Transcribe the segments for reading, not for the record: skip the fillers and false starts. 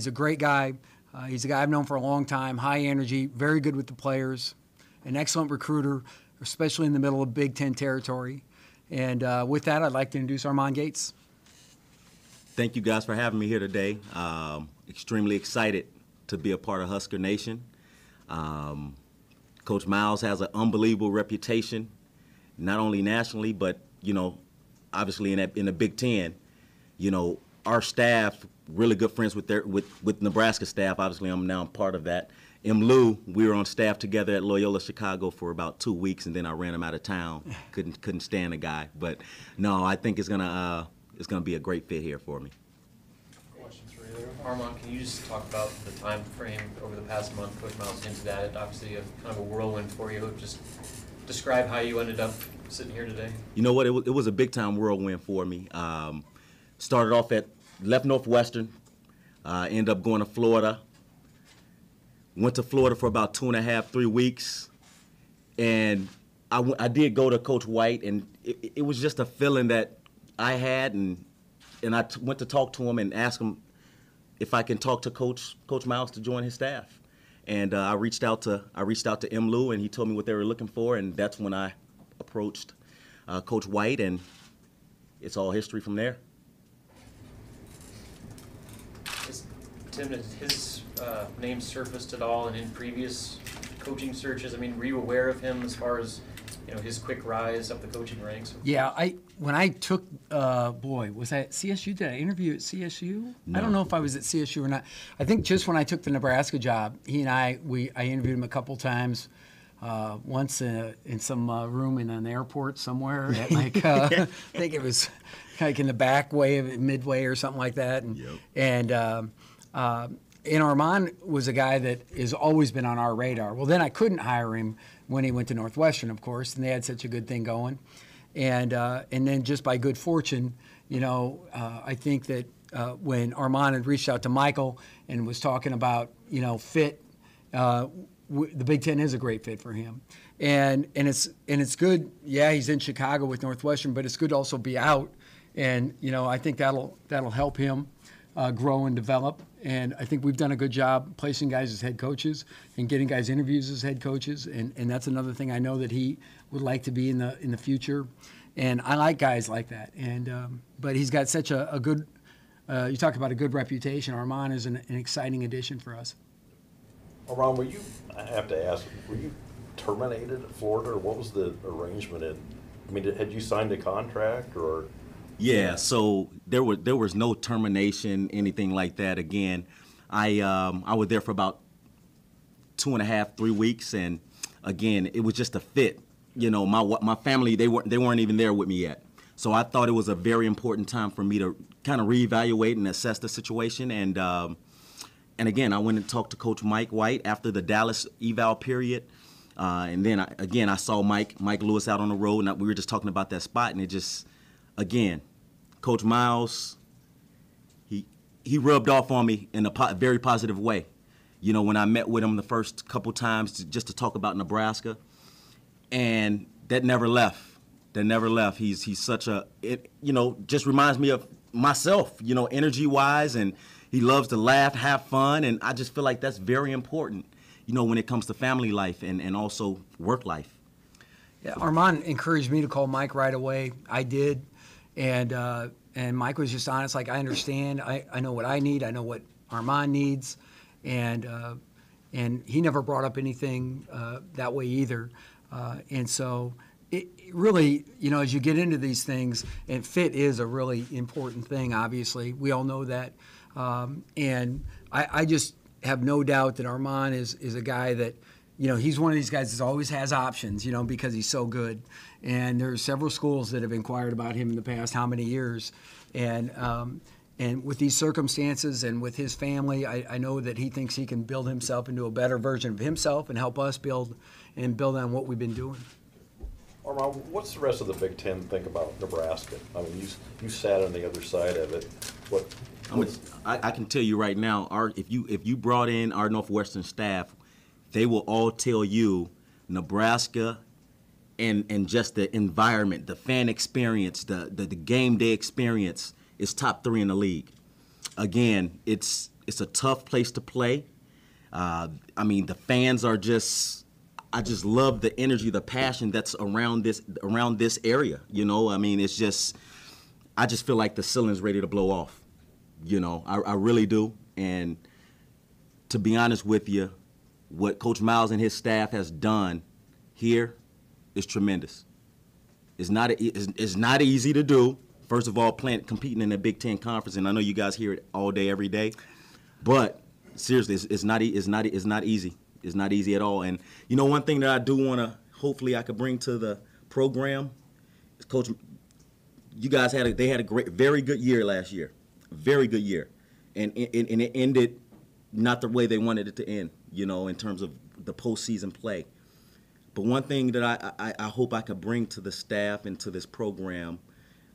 he's a great guy. He's a guy I've known for a long time, high energy, very good with the players, an excellent recruiter, especially in the middle of Big Ten territory. And with that, I'd like to introduce Armon Gates. Thank you guys for having me here today. Extremely excited to be a part of Husker Nation. Coach Miles has an unbelievable reputation, not only nationally, but, obviously in the Big Ten. Our staff, really good friends with Nebraska staff. Obviously, I'm now part of that. Lou, we were on staff together at Loyola Chicago for about 2 weeks, and then I ran him out of town. Couldn't stand the guy. But no, I think it's gonna be a great fit here for me. Questions for you, Armon. Can you just talk about the time frame over the past month? Coach Miles hinted at it. Obviously, kind of a whirlwind for you. Just describe how you ended up sitting here today. You know what? It was a big time whirlwind for me. Started off left Northwestern, ended up going to Florida. Went to Florida for about 2.5, 3 weeks, and I did go to Coach White, and it was just a feeling that I had, and I went to talk to him and ask him if I can talk to Coach Miles to join his staff, and I reached out to Lou, and he told me what they were looking for, and that's when I approached Coach White, and it's all history from there. Tim, has his name surfaced at all and in previous coaching searches? I mean, were you aware of him as far as his quick rise up the coaching ranks? Yeah, when I took was I at CSU? Did I interview at CSU? No. I don't know if I was at CSU or not. I think just when I took the Nebraska job, he and I interviewed him a couple times. Once in some room in an airport somewhere at I think it was like in the back way of midway or something like that. And Armon was a guy that has always been on our radar. Well, then I couldn't hire him when he went to Northwestern, of course, and they had such a good thing going. And then just by good fortune, I think that when Armon had reached out to Michael and was talking about, fit, the Big Ten is a great fit for him. And it's good. Yeah, he's in Chicago with Northwestern, but it's good to also be out. And, I think that'll help him grow and develop. And I think we've done a good job placing guys as head coaches and getting guys interviews as head coaches. And that's another thing I know that he would like to be in the future. And I like guys like that. And but he's got such a good. You talk about a good reputation. Armon is an exciting addition for us. Armon, I have to ask, were you terminated at Florida, or what was the arrangement? Had you signed a contract, or? Yeah, so there was no termination, anything like that. Again, I was there for about 2.5, 3 weeks, and again, it was just a fit. My family, they weren't even there with me yet, so I thought it was a very important time for me to kind of reevaluate and assess the situation. And again, I went and talked to Coach Mike White after the Dallas eval period, and then I saw Mike Lewis out on the road, and we were just talking about that spot, and it just, again, Coach Miles, he rubbed off on me in a very positive way. When I met with him the first couple times just to talk about Nebraska, and that never left. He's such just reminds me of myself, energy-wise, and he loves to laugh, have fun, and I just feel like that's very important, when it comes to family life and also work life. Yeah, Armon encouraged me to call Mike right away. I did. And Mike was just honest, like, I understand. I know what I need. I know what Armon needs. And he never brought up anything that way either. And so it really, as you get into these things, and fit is a really important thing, obviously. We all know that. And I just have no doubt that Armon is a guy that, he's one of these guys that always has options, because he's so good. And there's several schools that have inquired about him in the past how many years. And with these circumstances and with his family, I know that he thinks he can build himself into a better version of himself and help us build on what we've been doing. Armon, what's the rest of the Big Ten think about Nebraska? You sat on the other side of it. I can tell you right now, if you brought in our Northwestern staff, they will all tell you Nebraska and just the environment, the fan experience, the game day experience is top 3 in the league. Again, it's it's a tough place to play. I mean, the fans are just. I just love the energy, the passion that's around this area. You know, I mean, it's just. I just feel like the ceiling's ready to blow off. You know, I really do. And to be honest with you, what Coach Miles and his staff has done here is tremendous. It's not easy to do. First of all, competing in the Big Ten Conference, and I know you guys hear it all day, every day. But seriously, it's not easy. It's not easy at all. And you know, one thing that I do want to, hopefully, I could bring to the program is, Coach, you guys had a very good year last year, very good year, and it ended not the way they wanted it to end. You know, in terms of the postseason play. But one thing that I hope I could bring to the staff and to this program,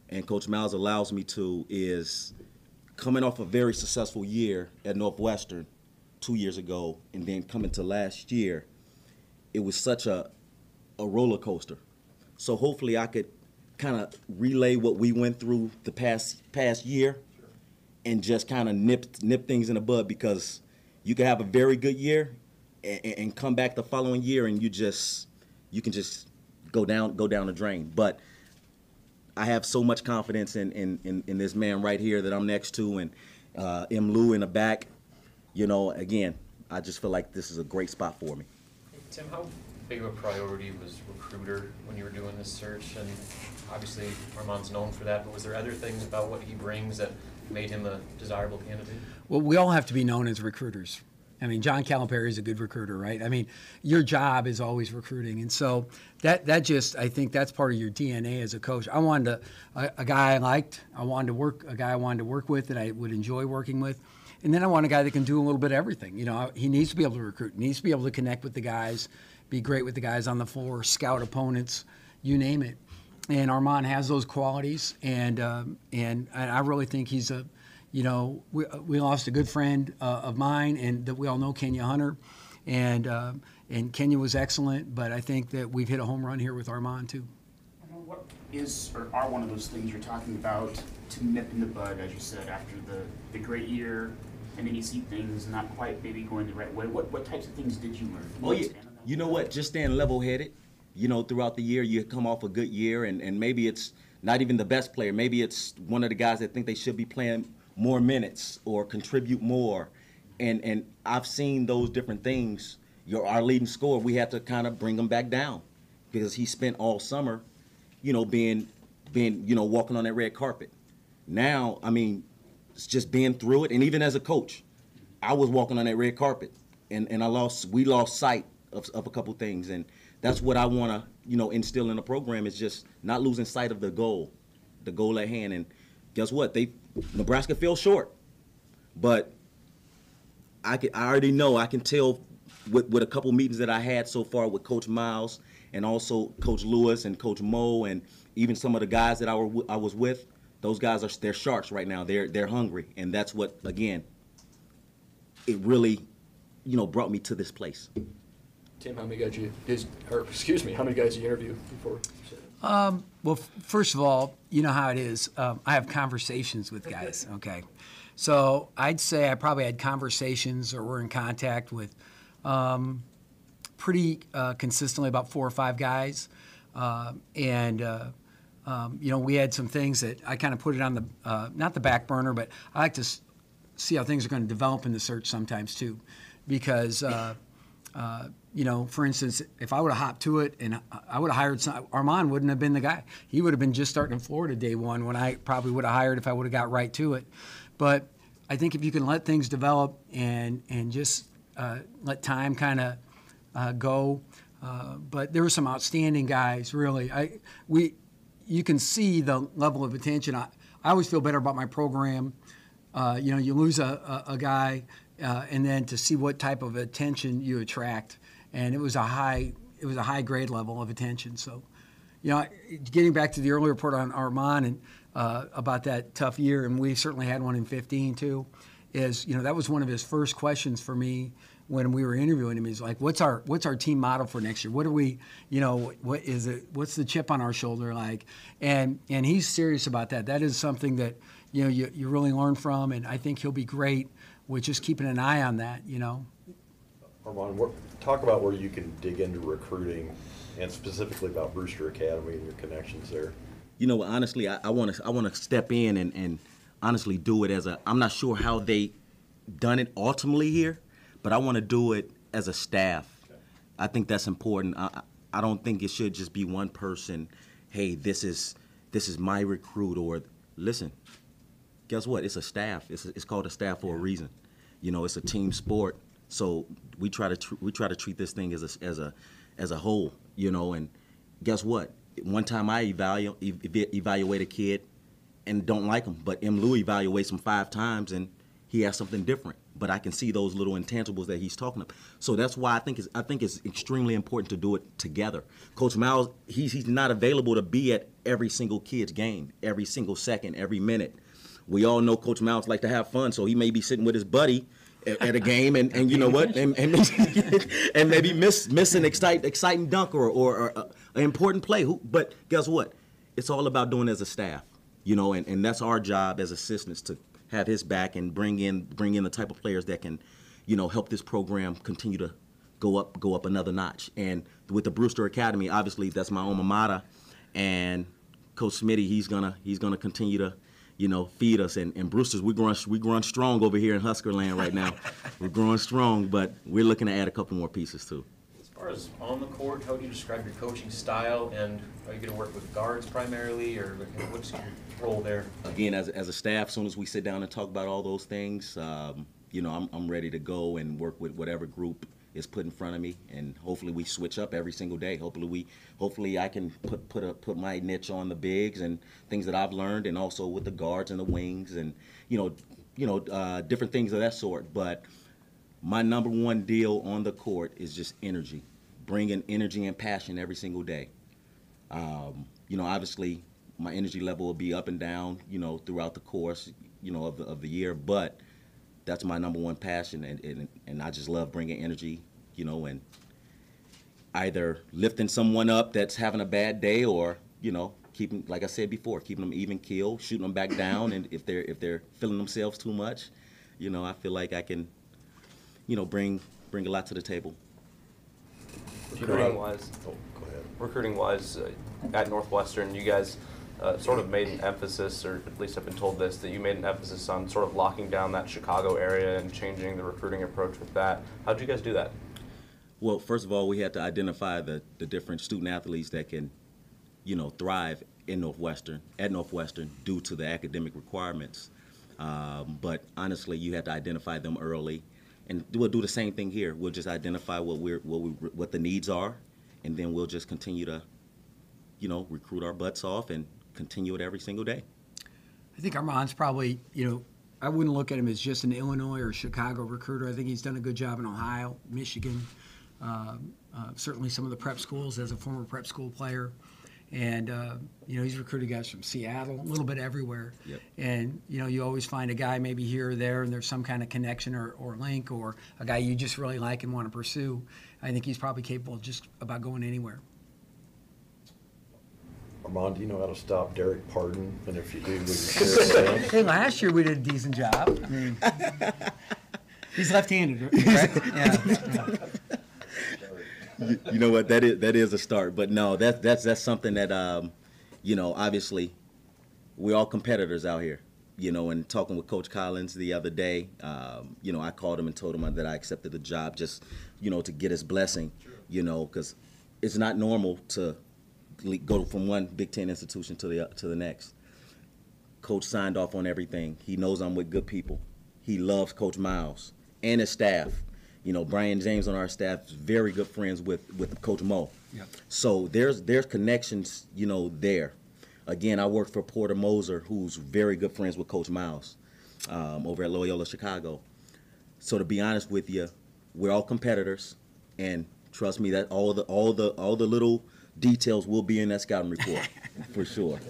and Coach Miles allows me to, is coming off a very successful year at Northwestern 2 years ago, and then coming to last year, it was such a roller coaster. So hopefully I could kind of relay what we went through the past year, and just kind of nip things in the bud, because you can have a very good year and come back the following year, and you can just go down the drain. But I have so much confidence in this man right here that I'm next to, and M. Lou in the back. You know, again, I just feel like this is a great spot for me. Hey, Tim, how big of a priority was recruiter when you were doing this search? And obviously Armon's known for that, but was there other things about what he brings that made him a desirable candidate? Well, we all have to be known as recruiters. I mean, John Calipari is a good recruiter, right? I mean, your job is always recruiting. And so that just, I think that's part of your DNA as a coach. I wanted a guy I liked. A guy I wanted to work with, that I would enjoy working with. And then I want a guy that can do a little bit of everything. You know, he needs to be able to recruit, needs to be able to connect with the guys, be great with the guys on the floor, scout opponents, you name it. And Armon has those qualities, and I really think he's a, you know, we lost a good friend of mine, and that we all know, Kenya Hunter, and Kenya was excellent, but I think that we've hit a home run here with Armon too. What is or are one of those things you're talking about to nip in the bud, as you said, after the great year, and then you see things not quite maybe going the right way? What types of things did you learn? Well, you know what? Just staying level-headed. You know, throughout the year, you come off a good year, and maybe it's not even the best player. Maybe it's one of the guys that think they should be playing more minutes or contribute more. And I've seen those different things. Our leading scorer, we had to kind of bring him back down, because he spent all summer, you know, being you know, walking on that red carpet. Now, I mean, it's just being through it. And even as a coach, I was walking on that red carpet, and we lost sight of a couple things. And that's what I want to, you know, instill in the program, is just not losing sight of the goal at hand. And guess what? Nebraska fell short, but I already know, I can tell with a couple meetings that I had so far with Coach Miles, and also Coach Lewis and Coach Mo, and even some of the guys that I was with. Those guys they're sharks right now. They're hungry, and that's what, again, it really, you know, brought me to this place. Tim, how many guys how many guys did you interview before? Well, first of all, you know how it is. I have conversations with guys, okay? So I'd say I probably had conversations or were in contact with pretty consistently about 4 or 5 guys. You know, we had some things that I kind of put it on the, not the back burner, but I like to see how things are going to develop in the search sometimes too. Because, you know, for instance, if I would have hopped to it and I would have hired Armon wouldn't have been the guy. He would have been just starting in Florida day one, when I probably would have hired if I would have got right to it. But I think if you can let things develop and just let time kind of go. But there were some outstanding guys, really. You can see the level of attention. I always feel better about my program. You know, you lose a guy, and then to see what type of attention you attract, and it was a high grade level of attention. So, you know, getting back to the earlier report on Armon and about that tough year, and we certainly had one in 15 too. Is, you know, that was one of his first questions for me when we were interviewing him. He's like, "What's our team motto for next year? What are we, what is it? What's the chip on our shoulder like?" And he's serious about that. That is something that you really learn from, and I think he'll be great with just keeping an eye on that. Armon, talk about where you can dig into recruiting, and specifically about Brewster Academy and your connections there. Honestly, I want to step in and honestly do it I'm not sure how they done it ultimately here, but I want to do it as a staff. I think that's important. I don't think it should just be one person. Hey, this is my recruit, or listen. Guess what? It's a staff. It's called a staff for a reason. It's a team sport. So we try to treat this thing as a whole. And guess what? One time I evaluate a kid and don't like him, but M. Lou evaluates him 5 times and he has something different. But I can see those little intangibles that he's talking about. So that's why I think it's extremely important to do it together. Coach Miles, he's not available to be at every single kid's game, every single second, every minute. We all know Coach Miles like to have fun, so he may be sitting with his buddy at a game, and you know what, and maybe miss an exciting dunk or an important play. But guess what? It's all about doing it as a staff, and that's our job as assistants, to have his back and bring in the type of players that can, help this program continue to go up another notch. And with the Brewster Academy, obviously that's my alma mater, and Coach Smitty, he's gonna continue to feed us. And Brewster's, we growing strong over here in Husker land right now. We're growing strong, but we're looking to add a couple more pieces too. As far as on the court, how would you describe your coaching style, and are you going to work with guards primarily, or what's your role there? Again, as a staff, as soon as we sit down and talk about all those things, I'm ready to go and work with whatever group is put in front of me, and hopefully we switch up every single day. Hopefully I can put my niche on the bigs and things that I've learned, and also with the guards and the wings, and different things of that sort. But my number one deal on the court is just energy, bringing energy and passion every single day. Obviously my energy level will be up and down, throughout the course, of the year, but that's my number one passion, and I just love bringing energy, and either lifting someone up that's having a bad day, or keeping, like I said before, keeping them even keel, shooting them back down, and if they're feeling themselves too much, I feel like I can, bring a lot to the table. Recruiting-wise, at Northwestern, you guys sort of made an emphasis, or at least I've been told this, that you made an emphasis on sort of locking down that Chicago area and changing the recruiting approach with that. How'd you guys do that? Well, first of all, we had to identify the different student athletes that can, thrive at Northwestern due to the academic requirements. But honestly, you had to identify them early, and we'll do the same thing here. We'll just identify what the needs are, and then we'll just continue to, recruit our butts off and continue it every single day. I think Armon's probably, I wouldn't look at him as just an Illinois or Chicago recruiter. I think he's done a good job in Ohio, Michigan, certainly some of the prep schools as a former prep school player. And, he's recruited guys from Seattle, a little bit everywhere. Yep. And, you always find a guy maybe here or there, and there's some kind of connection or link, or a guy you just really like and want to pursue. I think he's probably capable of just about going anywhere. Armon, do you know how to stop Derek Pardon? And if you do, would you share it? Hey, last year we did a decent job. I mean, he's left-handed, correct? Yeah. You know what? That is a start. But no, that's something that obviously we're all competitors out here. And talking with Coach Collins the other day, I called him and told him that I accepted the job just, to get his blessing, because it's not normal to go from one Big Ten institution to the next. Coach signed off on everything. He knows I'm with good people. He loves Coach Miles and his staff. Brian James on our staff is very good friends with Coach Mo. Yep. So there's connections, there. Again, I work for Porter Moser, who's very good friends with Coach Miles over at Loyola Chicago. So to be honest with you, we're all competitors, and trust me that all the little details will be in that scouting report for sure.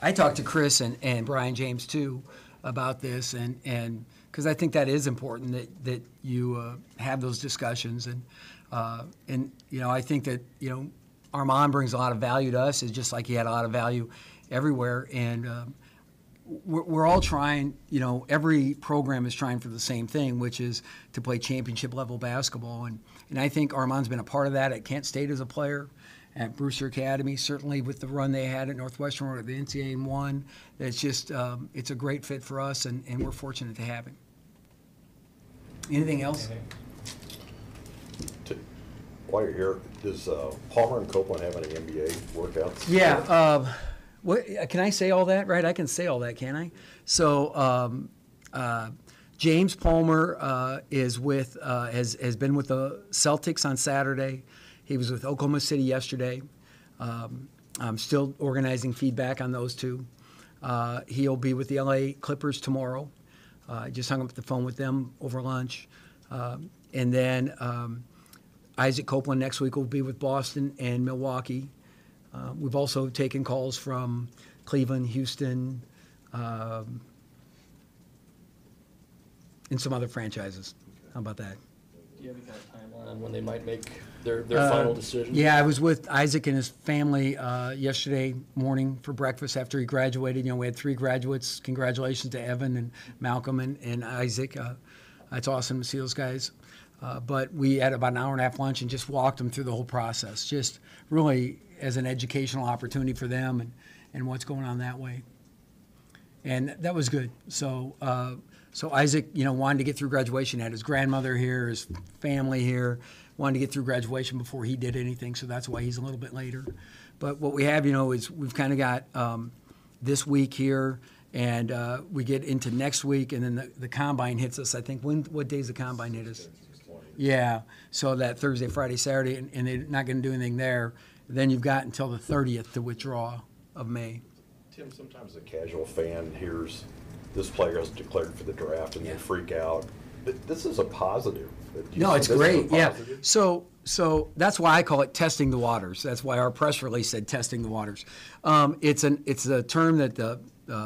I talked to Chris and Brian James too about this, and because I think that is important that you have those discussions, and I think that Armon brings a lot of value to us, is just like he had a lot of value everywhere, and we're all trying. Every program is trying for the same thing, which is to play championship level basketball, and I think Armon's been a part of that at Kent State as a player, at Brewster Academy, certainly with the run they had at Northwestern or the NCAA and won. It's just it's a great fit for us, and we're fortunate to have him. Anything else? While you're here, does Palmer and Copeland have any NBA workouts? Yeah. What can I say all that? Right, I can say all that, can I? So James Palmer is with has been with the Celtics on Saturday. He was with Oklahoma City yesterday. I'm still organizing feedback on those two. He'll be with the LA Clippers tomorrow. I just hung up the phone with them over lunch. And then Isaac Copeland next week will be with Boston and Milwaukee. We've also taken calls from Cleveland, Houston, and some other franchises. How about that? Do you have any kind of timeline on when they might make their final decision? Yeah, I was with Isaac and his family yesterday morning for breakfast after he graduated. We had 3 graduates. Congratulations to Evan and Malcolm and Isaac. It's awesome to see those guys. But we had about an hour and a half lunch and just walked them through the whole process, just really as an educational opportunity for them and what's going on that way. And that was good. So Isaac, wanted to get through graduation. Had his grandmother here, his family here. Wanted to get through graduation before he did anything, so that's why he's a little bit later. But what we have, is we've kind of got this week here, and we get into next week, and then the combine hits us. I think what days the combine hit us? Yeah, so that Thursday, Friday, Saturday, and they're not going to do anything there. Then you've got until the 30th to withdraw of May. Tim, sometimes a casual fan hears this player has declared for the draft and they freak out. But this is a positive. No, it's great. Yeah. So that's why I call it testing the waters. That's why our press release said testing the waters. It's a term that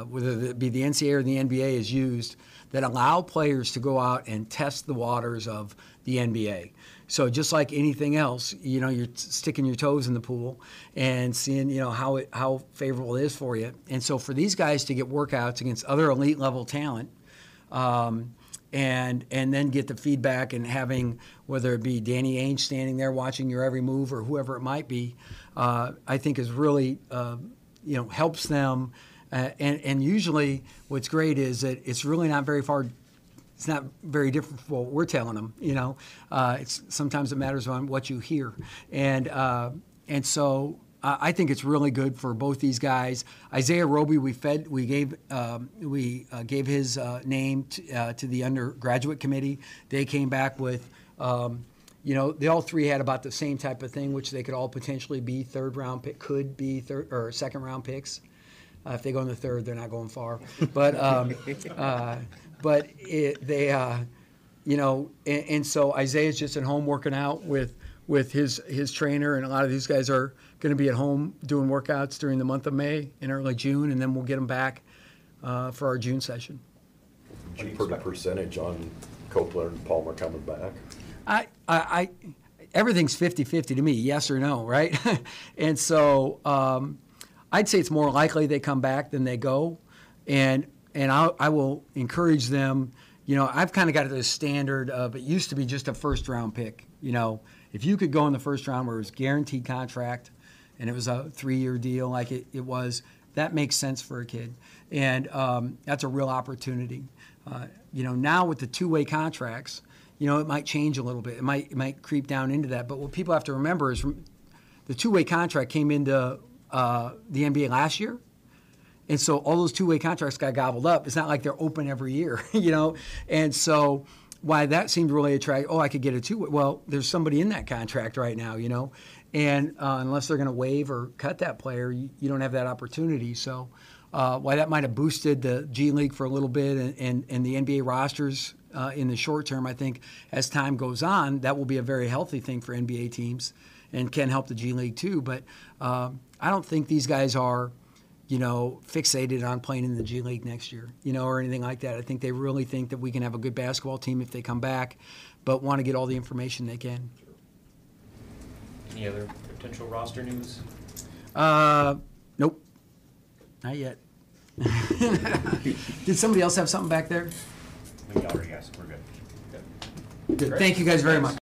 whether it be the NCAA or the NBA is used that allow players to go out and test the waters of the NBA. So just like anything else, you're sticking your toes in the pool and seeing, how favorable it is for you. And so for these guys to get workouts against other elite level talent, and then get the feedback and having, whether it be Danny Ainge standing there watching your every move or whoever it might be, I think is really, helps them. And usually what's great is that it's really not very far. It's not very different from what we're telling them. It's sometimes it matters on what you hear, and so I think it's really good for both these guys. Isaiah Roby, we gave his name to the undergraduate committee. They came back with, they all 3 had about the same type of thing, which they could all potentially be third round pick, could be third or second round picks. If they go in the 3rd, they're not going far, but. And so Isaiah's just at home working out with his trainer, and a lot of these guys are going to be at home doing workouts during the month of May and early June, and then we'll get them back for our June session. Did you put a percentage on Copeland and Palmer coming back? I everything's 50-50 to me, yes or no, right? And so I'd say it's more likely they come back than they go, and I will encourage them. I've kind of got this standard of it used to be just a first-round pick. If you could go in the first round where it was guaranteed contract and it was a 3-year deal like it was, that makes sense for a kid. And that's a real opportunity. Now with the 2-way contracts, it might change a little bit. It might creep down into that. But what people have to remember is the 2-way contract came into the NBA last year. And so all those 2-way contracts got gobbled up. It's not like they're open every year, And so why that seemed really attractive, I could get a 2-way. Well, there's somebody in that contract right now, And unless they're going to waive or cut that player, you don't have that opportunity. So why that might have boosted the G League for a little bit and the NBA rosters in the short term, I think as time goes on, that will be a very healthy thing for NBA teams and can help the G League too. But I don't think these guys are fixated on playing in the G League next year, or anything like that. I think they really think that we can have a good basketball team if they come back, but want to get all the information they can. Any other potential roster news? Nope, not yet. Did somebody else have something back there? We already asked. We're good. Good. Thank you guys very much.